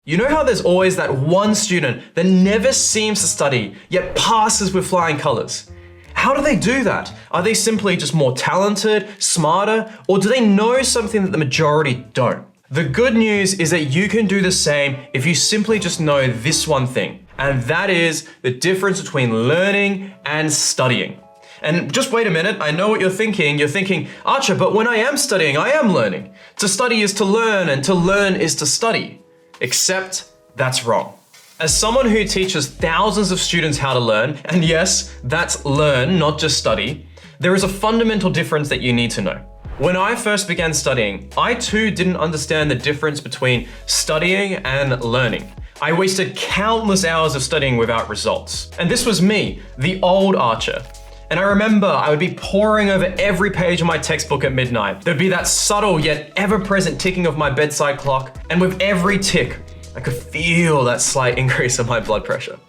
You know how there's always that one student that never seems to study, yet passes with flying colors? How do they do that? Are they simply just more talented, smarter, or do they know something that the majority don't? The good news is that you can do the same if you simply just know this one thing, and that is the difference between learning and studying. And just wait a minute, I know what you're thinking. You're thinking, Archer, but when I am studying, I am learning. To study is to learn, and to learn is to study. Except that's wrong. As someone who teaches thousands of students how to learn, and yes, that's learn, not just study, there is a fundamental difference that you need to know. When I first began studying, I too didn't understand the difference between studying and learning. I wasted countless hours of studying without results. And this was me, the old Archer. And I remember I would be poring over every page of my textbook at midnight. There'd be that subtle yet ever-present ticking of my bedside clock, and with every tick, I could feel that slight increase in my blood pressure.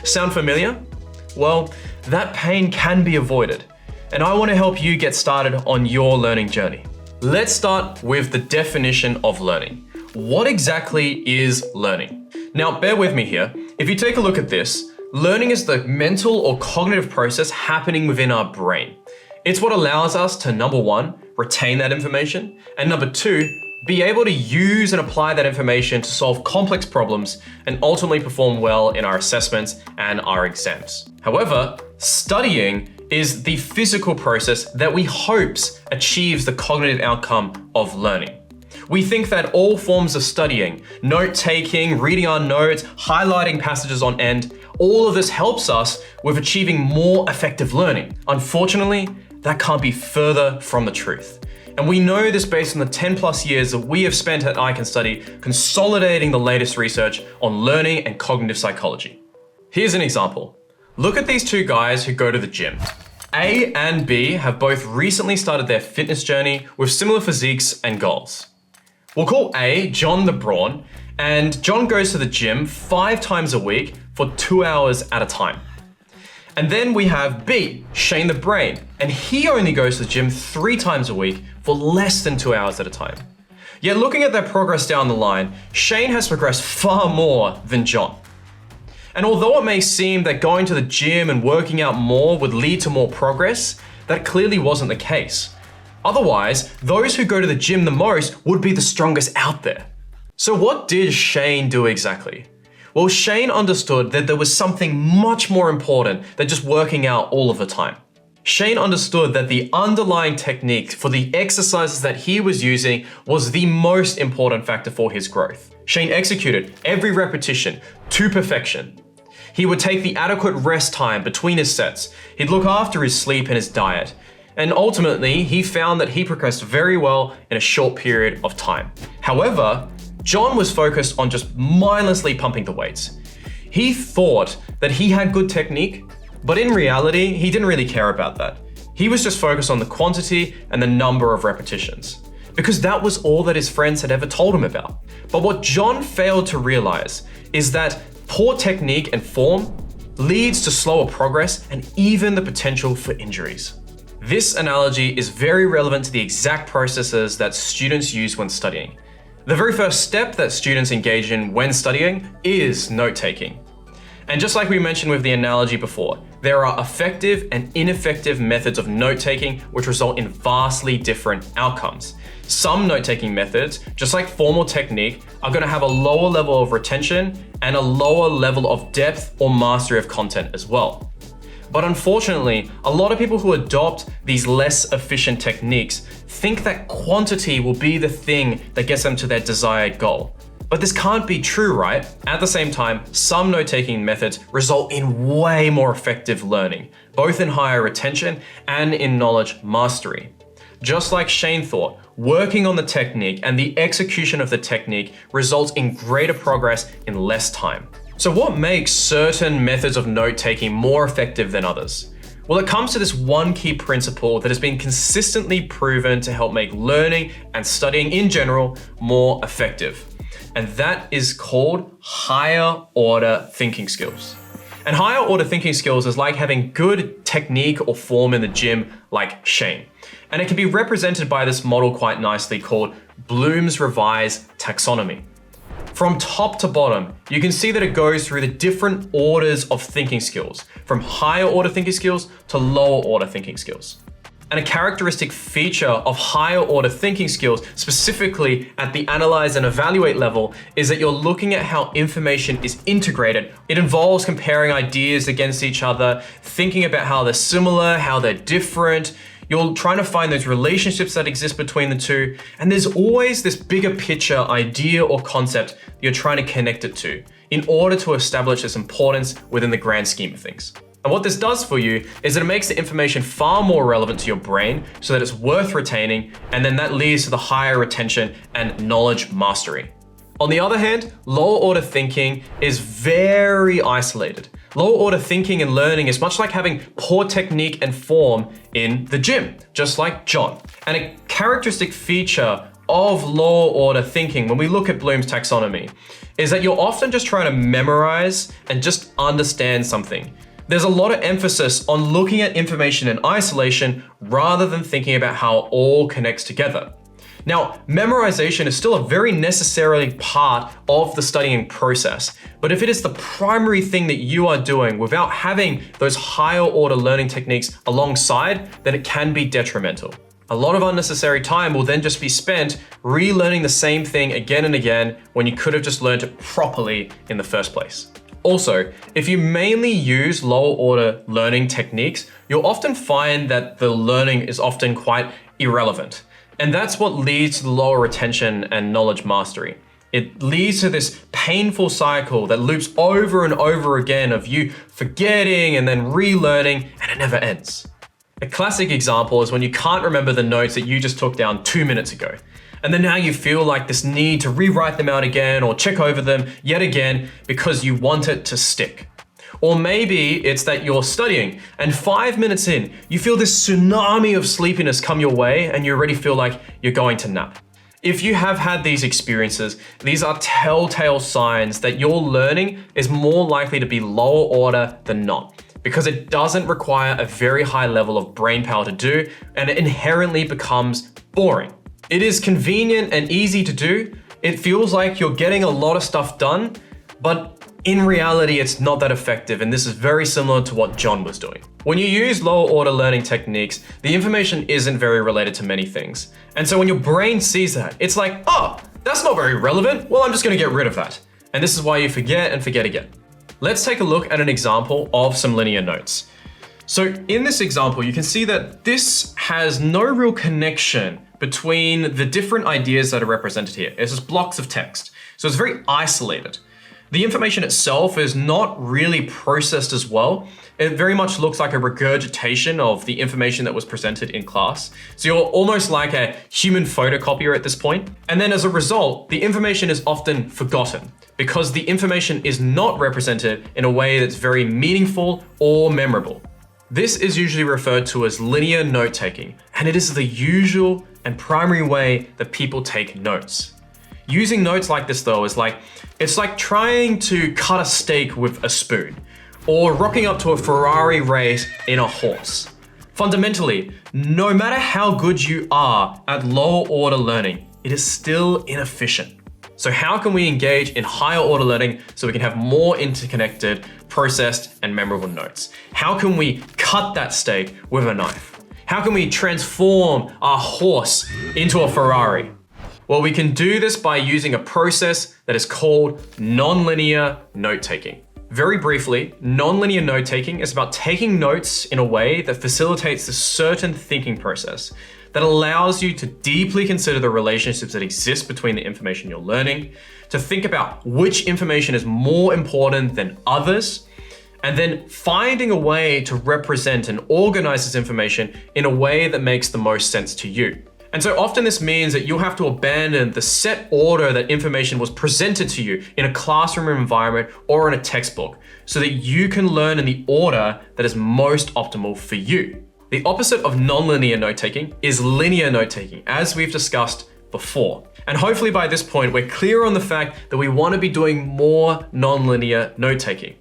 Sound familiar? Well, that pain can be avoided, and I want to help you get started on your learning journey. Let's start with the definition of learning. What exactly is learning? Now, bear with me here. If you take a look at this, learning is the mental or cognitive process happening within our brain. It's what allows us to, number one, retain that information, and number two, be able to use and apply that information to solve complex problems and ultimately perform well in our assessments and our exams. However, studying is the physical process that we hopes achieves the cognitive outcome of learning. We think that all forms of studying, note-taking, reading our notes, highlighting passages on end, all of this helps us with achieving more effective learning. Unfortunately, that can't be further from the truth. And we know this based on the 10 plus years that we have spent at iCanStudy consolidating the latest research on learning and cognitive psychology. Here's an example. Look at these two guys who go to the gym. A and B have both recently started their fitness journey with similar physiques and goals. We'll call A John the Brawn, and John goes to the gym 5 times a week for 2 hours at a time. And then we have B, Shane the Brain, and he only goes to the gym 3 times a week for less than 2 hours at a time. Yet looking at their progress down the line, Shane has progressed far more than John. And although it may seem that going to the gym and working out more would lead to more progress, that clearly wasn't the case. Otherwise, those who go to the gym the most would be the strongest out there. So what did Shane do exactly? Well, Shane understood that there was something much more important than just working out all of the time. Shane understood that the underlying technique for the exercises that he was using was the most important factor for his growth. Shane executed every repetition to perfection. He would take the adequate rest time between his sets. He'd look after his sleep and his diet. And ultimately, he found that he progressed very well in a short period of time. However, John was focused on just mindlessly pumping the weights. He thought that he had good technique, but in reality, he didn't really care about that. He was just focused on the quantity and the number of repetitions, because that was all that his friends had ever told him about. But what John failed to realize is that poor technique and form leads to slower progress and even the potential for injuries. This analogy is very relevant to the exact processes that students use when studying. The very first step that students engage in when studying is note-taking. And just like we mentioned with the analogy before, there are effective and ineffective methods of note-taking which result in vastly different outcomes. Some note-taking methods, just like formal technique, are going to have a lower level of retention and a lower level of depth or mastery of content as well. But unfortunately, a lot of people who adopt these less efficient techniques think that quantity will be the thing that gets them to their desired goal. But this can't be true, right? At the same time, some note-taking methods result in way more effective learning, both in higher retention and in knowledge mastery. Just like Shane thought, working on the technique and the execution of the technique results in greater progress in less time. So what makes certain methods of note-taking more effective than others? Well, it comes to this one key principle that has been consistently proven to help make learning and studying in general more effective. And that is called higher order thinking skills. And higher order thinking skills is like having good technique or form in the gym like Shane. And it can be represented by this model quite nicely called Bloom's revised taxonomy. From top to bottom, you can see that it goes through the different orders of thinking skills, from higher order thinking skills to lower order thinking skills. And a characteristic feature of higher order thinking skills, specifically at the analyze and evaluate level, is that you're looking at how information is integrated. It involves comparing ideas against each other, thinking about how they're similar, how they're different. You're trying to find those relationships that exist between the two, and there's always this bigger picture idea or concept you're trying to connect it to in order to establish its importance within the grand scheme of things. And what this does for you is that it makes the information far more relevant to your brain so that it's worth retaining, and then that leads to the higher retention and knowledge mastery. On the other hand, lower order thinking is very isolated. Lower order thinking and learning is much like having poor technique and form in the gym, just like John. And a characteristic feature of lower order thinking, when we look at Bloom's taxonomy, is that you're often just trying to memorize and just understand something. There's a lot of emphasis on looking at information in isolation rather than thinking about how it all connects together. Now, memorization is still a very necessary part of the studying process, but if it is the primary thing that you are doing without having those higher order learning techniques alongside, then it can be detrimental. A lot of unnecessary time will then just be spent relearning the same thing again and again when you could have just learned it properly in the first place. Also, if you mainly use lower order learning techniques, you'll often find that the learning is often quite irrelevant. And that's what leads to the lower retention and knowledge mastery. It leads to this painful cycle that loops over and over again of you forgetting and then relearning, and it never ends. A classic example is when you can't remember the notes that you just took down 2 minutes ago. And then now you feel like this need to rewrite them out again or check over them yet again because you want it to stick. Or maybe it's that you're studying and 5 minutes in, you feel this tsunami of sleepiness come your way and you already feel like you're going to nap. If you have had these experiences, these are telltale signs that your learning is more likely to be lower order than not, because it doesn't require a very high level of brain power to do, and it inherently becomes boring. It is convenient and easy to do. It feels like you're getting a lot of stuff done, but in reality, it's not that effective, and this is very similar to what John was doing. When you use lower order learning techniques, the information isn't very related to many things. And so when your brain sees that, it's like, oh, that's not very relevant. Well, I'm just gonna get rid of that. And this is why you forget and forget again. Let's take a look at an example of some linear notes. So in this example, you can see that this has no real connection between the different ideas that are represented here. It's just blocks of text. So it's very isolated. The information itself is not really processed as well. It very much looks like a regurgitation of the information that was presented in class. So you're almost like a human photocopier at this point. And then as a result, the information is often forgotten because the information is not represented in a way that's very meaningful or memorable. This is usually referred to as linear note-taking, and it is the usual and primary way that people take notes. Using notes like this though it's like trying to cut a steak with a spoon, or rocking up to a Ferrari race in a horse. Fundamentally, no matter how good you are at lower order learning, it is still inefficient. So how can we engage in higher order learning so we can have more interconnected, processed, and memorable notes? How can we cut that steak with a knife? How can we transform our horse into a Ferrari? Well, we can do this by using a process that is called nonlinear note-taking. Very briefly, nonlinear note-taking is about taking notes in a way that facilitates a certain thinking process that allows you to deeply consider the relationships that exist between the information you're learning, to think about which information is more important than others, and then finding a way to represent and organize this information in a way that makes the most sense to you. And so often this means that you'll have to abandon the set order that information was presented to you in a classroom environment or in a textbook so that you can learn in the order that is most optimal for you. The opposite of nonlinear note-taking is linear note-taking, as we've discussed before. And hopefully by this point, we're clear on the fact that we want to be doing more nonlinear note-taking.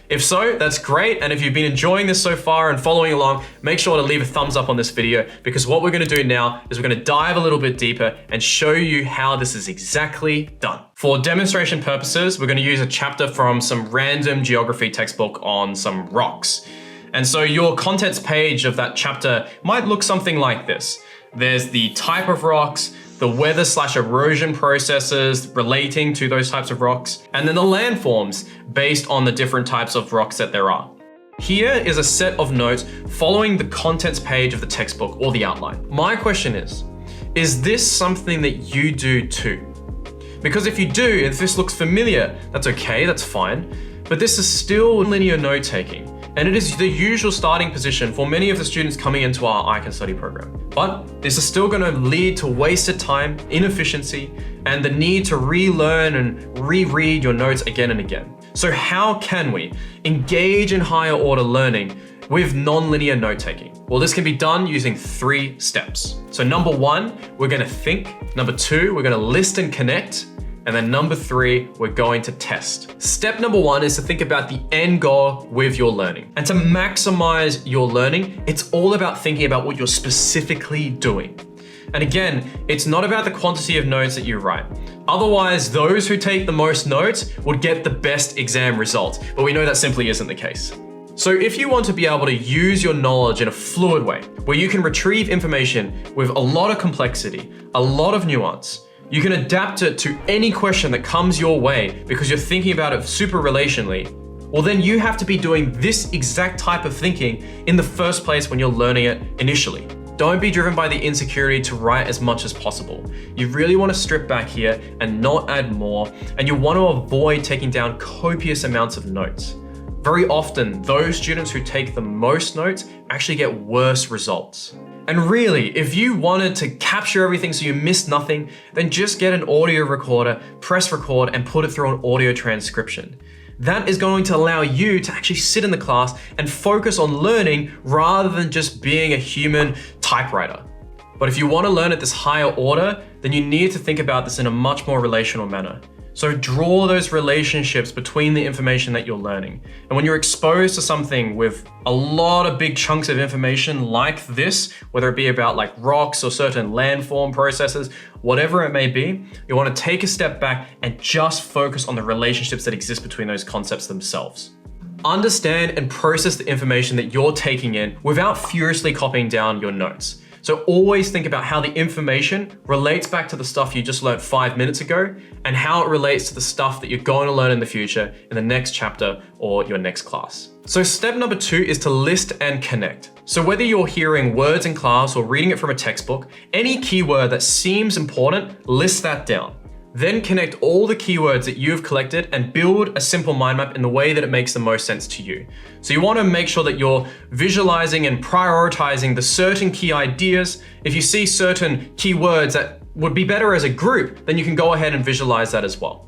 If so, that's great. And if you've been enjoying this so far and following along, make sure to leave a thumbs up on this video, because what we're gonna do now is we're gonna dive a little bit deeper and show you how this is exactly done. For demonstration purposes, we're gonna use a chapter from some random geography textbook on some rocks. And so your contents page of that chapter might look something like this. There's the type of rocks, the weather/erosion processes relating to those types of rocks, and then the landforms based on the different types of rocks that there are. Here is a set of notes following the contents page of the textbook or the outline. My question is this something that you do too? Because if you do, if this looks familiar, that's okay, that's fine, but this is still linear note-taking. And it is the usual starting position for many of the students coming into our iCanStudy program. But this is still going to lead to wasted time, inefficiency, and the need to relearn and reread your notes again and again. So how can we engage in higher order learning with non-linear note-taking? Well, this can be done using 3 steps. So number 1, we're going to think. Number 2, we're going to list and connect. And then number 3, we're going to test. Step number 1 is to think about the end goal with your learning. And to maximize your learning, it's all about thinking about what you're specifically doing. And again, it's not about the quantity of notes that you write. Otherwise, those who take the most notes would get the best exam results. But we know that simply isn't the case. So if you want to be able to use your knowledge in a fluid way, where you can retrieve information with a lot of complexity, a lot of nuance, you can adapt it to any question that comes your way because you're thinking about it super relationally, well then you have to be doing this exact type of thinking in the first place when you're learning it initially. Don't be driven by the insecurity to write as much as possible. You really want to strip back here and not add more, and you want to avoid taking down copious amounts of notes. Very often, those students who take the most notes actually get worse results. And really, if you wanted to capture everything so you miss nothing, then just get an audio recorder, press record, and put it through an audio transcription. That is going to allow you to actually sit in the class and focus on learning rather than just being a human typewriter. But if you want to learn at this higher order, then you need to think about this in a much more relational manner. So draw those relationships between the information that you're learning. And when you're exposed to something with a lot of big chunks of information like this, whether it be about like rocks or certain landform processes, whatever it may be, you want to take a step back and just focus on the relationships that exist between those concepts themselves. Understand and process the information that you're taking in without furiously copying down your notes. So always think about how the information relates back to the stuff you just learned 5 minutes ago and how it relates to the stuff that you're going to learn in the future in the next chapter or your next class. So step number 2 is to list and connect. So whether you're hearing words in class or reading it from a textbook, any keyword that seems important, list that down. Then connect all the keywords that you've collected and build a simple mind map in the way that it makes the most sense to you. So you want to make sure that you're visualizing and prioritizing the certain key ideas. If you see certain keywords that would be better as a group, then you can go ahead and visualize that as well.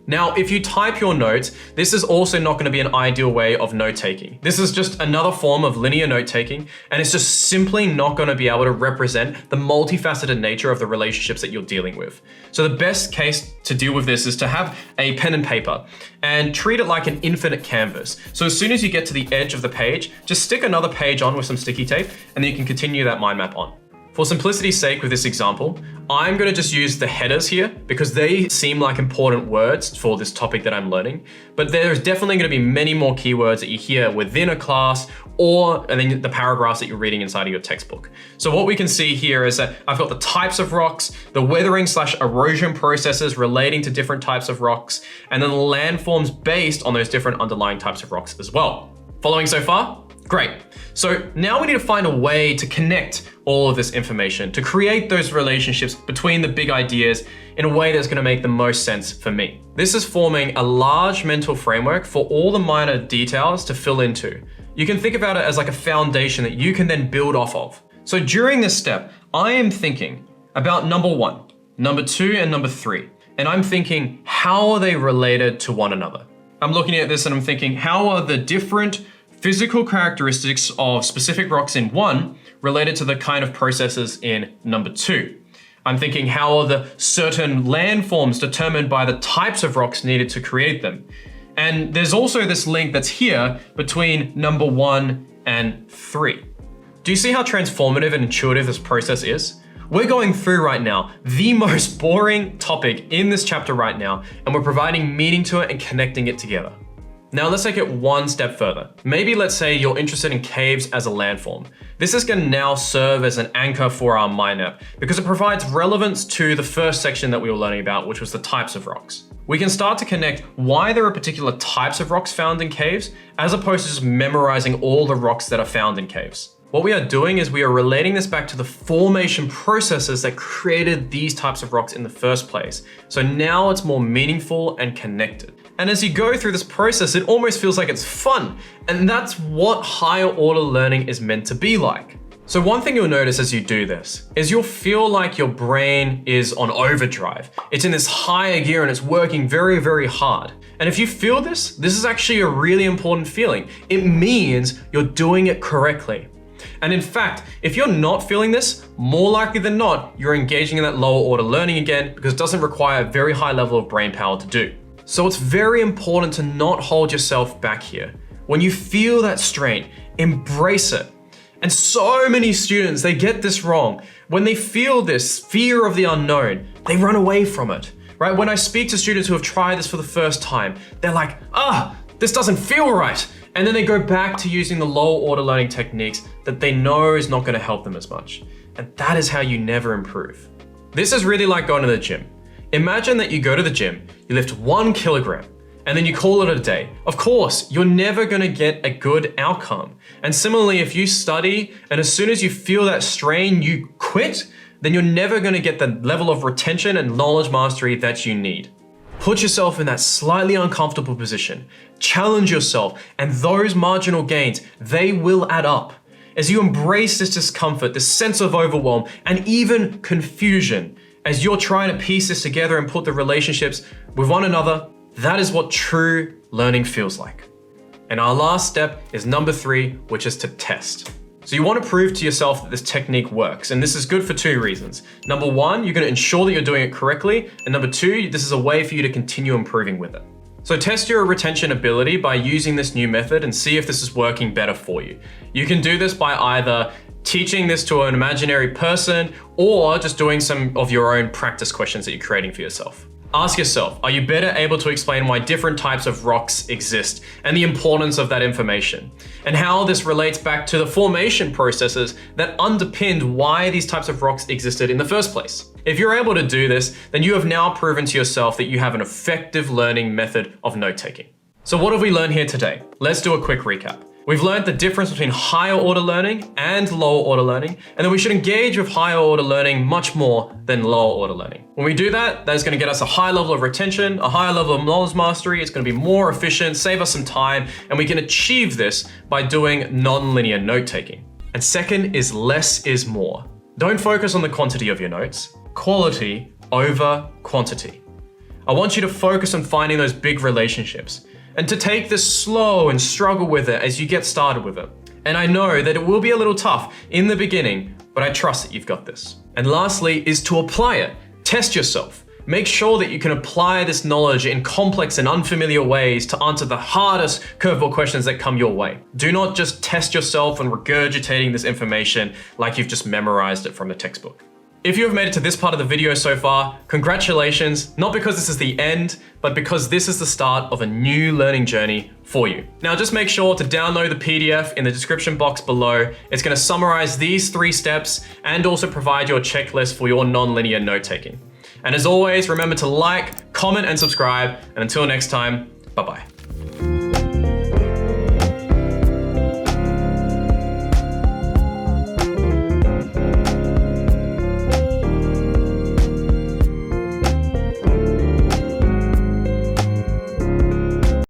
Now, if you type your notes, this is also not going to be an ideal way of note-taking. This is just another form of linear note-taking, and it's just simply not going to be able to represent the multifaceted nature of the relationships that you're dealing with. So the best case to deal with this is to have a pen and paper and treat it like an infinite canvas. So as soon as you get to the edge of the page, just stick another page on with some sticky tape, and then you can continue that mind map on. For simplicity's sake with this example, I'm going to just use the headers here because they seem like important words for this topic that I'm learning. But there's definitely going to be many more keywords that you hear within a class and then the paragraphs that you're reading inside of your textbook. So what we can see here is that I've got the types of rocks, the weathering/erosion processes relating to different types of rocks, and then the landforms based on those different underlying types of rocks as well. Following so far? Great. So now we need to find a way to connect all of this information, to create those relationships between the big ideas in a way that's going to make the most sense for me. This is forming a large mental framework for all the minor details to fill into. You can think about it as like a foundation that you can then build off of. So during this step, I am thinking about number 1, number 2, and number 3. And I'm thinking, how are they related to one another? I'm looking at this and I'm thinking, how are the different physical characteristics of specific rocks in 1 related to the kind of processes in number 2. I'm thinking, how are the certain landforms determined by the types of rocks needed to create them? And there's also this link that's here between number 1 and 3. Do you see how transformative and intuitive this process is? We're going through right now the most boring topic in this chapter right now, and we're providing meaning to it and connecting it together. Now let's take it one step further. Maybe let's say you're interested in caves as a landform. This is going to now serve as an anchor for our mind map because it provides relevance to the first section that we were learning about, which was the types of rocks. We can start to connect why there are particular types of rocks found in caves, as opposed to just memorizing all the rocks that are found in caves. What we are doing is we are relating this back to the formation processes that created these types of rocks in the first place. So now it's more meaningful and connected. And as you go through this process, it almost feels like it's fun. And that's what higher order learning is meant to be like. So one thing you'll notice as you do this is you'll feel like your brain is on overdrive. It's in this higher gear and it's working very, very hard. And if you feel this is actually a really important feeling. It means you're doing it correctly. And in fact, if you're not feeling this, more likely than not, you're engaging in that lower order learning again because it doesn't require a very high level of brain power to do. So it's very important to not hold yourself back here. When you feel that strain, embrace it. And so many students, they get this wrong. When they feel this fear of the unknown, they run away from it, right? When I speak to students who have tried this for the first time, they're like, this doesn't feel right. And then they go back to using the lower order learning techniques that they know is not gonna help them as much. And that is how you never improve. This is really like going to the gym. Imagine that you go to the gym, you lift 1 kilogram, and then you call it a day. Of course, you're never gonna get a good outcome. And similarly, if you study and as soon as you feel that strain, you quit, then you're never gonna get the level of retention and knowledge mastery that you need. Put yourself in that slightly uncomfortable position, challenge yourself, and those marginal gains, they will add up. As you embrace this discomfort, this sense of overwhelm, and even confusion, as you're trying to piece this together and put the relationships with one another, that is what true learning feels like. And our last step is number 3, which is to test. So you want to prove to yourself that this technique works, and this is good for 2 reasons. Number 1, you're going to ensure that you're doing it correctly, and number 2, this is a way for you to continue improving with it. So test your retention ability by using this new method and see if this is working better for you. You can do this by either teaching this to an imaginary person or just doing some of your own practice questions that you're creating for yourself. Ask yourself, are you better able to explain why different types of rocks exist and the importance of that information, and how this relates back to the formation processes that underpinned why these types of rocks existed in the first place? If you're able to do this, then you have now proven to yourself that you have an effective learning method of note-taking. So what have we learned here today? Let's do a quick recap. We've learned the difference between higher order learning and lower order learning, and that we should engage with higher order learning much more than lower order learning. When we do that, that's gonna get us a high level of retention, a higher level of knowledge mastery, it's gonna be more efficient, save us some time, and we can achieve this by doing non-linear note-taking. And second is less is more. Don't focus on the quantity of your notes, quality over quantity. I want you to focus on finding those big relationships, and to take this slow and struggle with it as you get started with it. And I know that it will be a little tough in the beginning, but I trust that you've got this. And lastly is to apply it. Test yourself. Make sure that you can apply this knowledge in complex and unfamiliar ways to answer the hardest curveball questions that come your way. Do not just test yourself and regurgitating this information like you've just memorized it from the textbook. If you have made it to this part of the video so far, congratulations, not because this is the end, but because this is the start of a new learning journey for you. Now just make sure to download the PDF in the description box below. It's gonna summarize these 3 steps and also provide your checklist for your non-linear note-taking. And as always, remember to like, comment, and subscribe. And until next time, bye-bye.